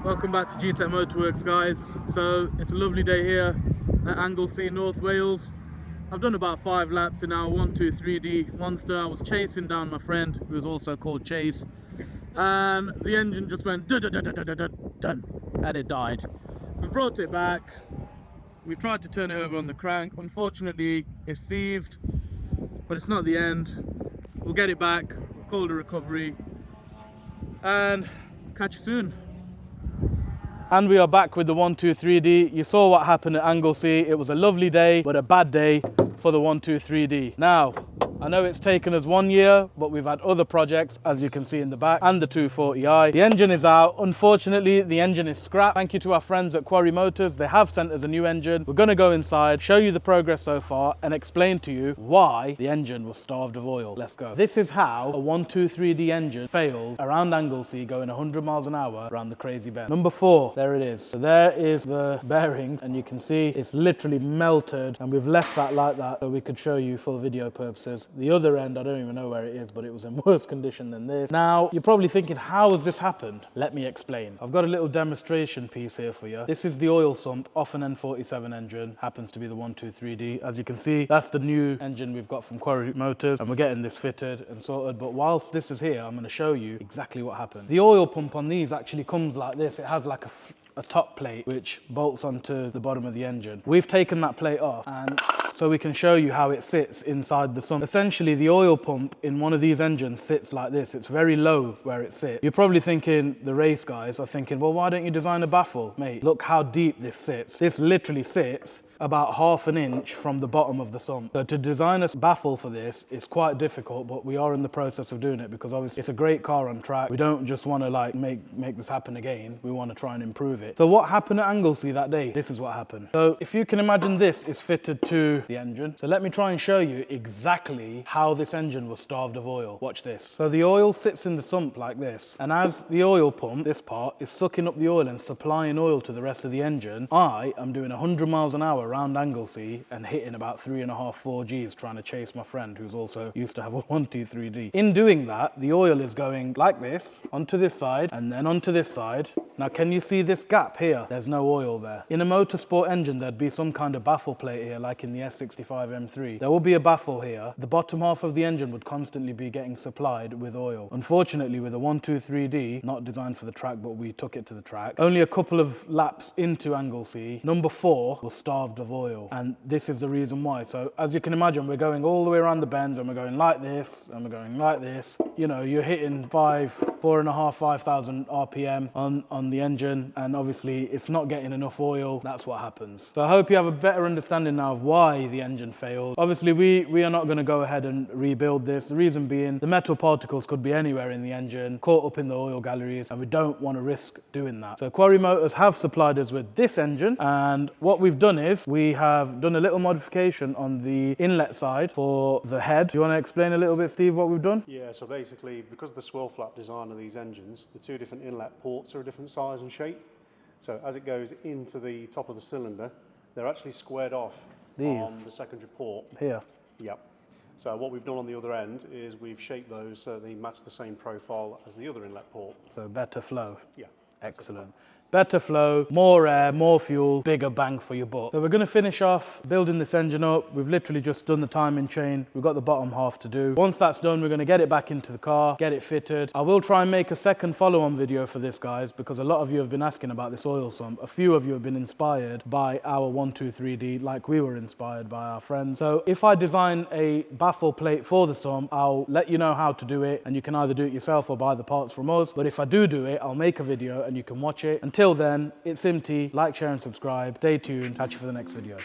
Welcome back to GTech Motorworks, guys. So it's a lovely day here at Anglesea, North Wales. I've done about 5 laps in our 123d Monster. I was chasing down my friend, who is also called Chase, and the engine just went dun, dun, dun, dun, dun, dun, dun, and it died. We've brought it back. We've tried to turn it over on the crank. Unfortunately, it's seized, but it's not the end. We'll get it back. We've called a recovery, and catch you soon. And we are back with the 123d. You saw what happened at Anglesey. It was a lovely day, but a bad day for the 123d. Now, I know it's taken us 1 year, but we've had other projects, as you can see in the back, and the 240i. The engine is out. Unfortunately, the engine is scrapped. Thank you to our friends at Quarry Motors. They have sent us a new engine. We're going to go inside, show you the progress so far, and explain to you why the engine was starved of oil. Let's go. This is how a 123d engine fails around Anglesey, going 100 miles an hour around the crazy bend. Number 4, there it is. So there is the bearings, and you can see it's literally melted, and we've left that like that so we could show you for video purposes. The other end, I don't even know where it is, but it was in worse condition than this. Now, you're probably thinking, how has this happened? Let me explain. I've got a little demonstration piece here for you. This is the oil sump off an N47 engine. Happens to be the 123d. As you can see, that's the new engine we've got from Quarry Motors, and we're getting this fitted and sorted. But whilst this is here, I'm going to show you exactly what happened. The oil pump on these actually comes like this. It has like a top plate which bolts onto the bottom of the engine. We've taken that plate off, and so we can show you how it sits inside the sump. Essentially, the oil pump in one of these engines sits like this. It's very low where it sits. You're probably thinking, the race guys are thinking, well, why don't you design a baffle? Mate, look how deep this sits. This literally sits about ½ an inch from the bottom of the sump. So to design a baffle for this is quite difficult, but we are in the process of doing it because obviously it's a great car on track. We don't just want to like make this happen again. We want to try and improve it. So what happened at Anglesey that day? This is what happened. So if you can imagine, this is fitted to the engine. So let me try and show you exactly how this engine was starved of oil. Watch this. So the oil sits in the sump like this, and as the oil pump, this part, is sucking up the oil and supplying oil to the rest of the engine, I am doing 100 miles an hour around Anglesey and hitting about 3.5, 4 Gs trying to chase my friend who's also used to have a 123d. In doing that, the oil is going like this onto this side and then onto this side. Now, can you see this gap here? There's no oil there. In a motorsport engine, there'd be some kind of baffle plate here, like in the S65 M3. There will be a baffle here. The bottom half of the engine would constantly be getting supplied with oil. Unfortunately, with a 123d, not designed for the track, but we took it to the track, only a couple of laps into Anglesey, number 4 was starved of oil. And this is the reason why. So as you can imagine, we're going all the way around the bends, and we're going like this, and we're going like this. You know, you're hitting 5,000 RPM on the engine, and obviously it's not getting enough oil. That's what happens. So I hope you have a better understanding now of why the engine failed. Obviously we are not going to go ahead and rebuild this. The reason being, the metal particles could be anywhere in the engine, caught up in the oil galleries, and we don't want to risk doing that. So Quarry Motors have supplied us with this engine, and what we've done is we have done a little modification on the inlet side for the head. Do you want to explain a little bit, Steve, what we've done? Yeah, so basically, because of the swirl flap design of these engines, the 2 different inlet ports are a different size and shape. So as it goes into the top of the cylinder, they're actually squared off on the secondary port. Here? Yep. So what we've done on the other end is we've shaped those so they match the same profile as the other inlet port. So better flow. Yeah. Excellent. Better flow, more air, more fuel, bigger bang for your buck. So we're going to finish off building this engine up. We've literally just done the timing chain. We've got the bottom half to do. Once that's done, we're going to get it back into the car, get it fitted. I will try and make a second follow-on video for this, guys, because a lot of you have been asking about this oil sump. A few of you have been inspired by our 123d, like we were inspired by our friends. So if I design a baffle plate for the sump, I'll let you know how to do it, and you can either do it yourself or buy the parts from us. But if I do it, I'll make a video and you can watch it. Until then, it's empty. Like, share and subscribe. Stay tuned. Catch you for the next video.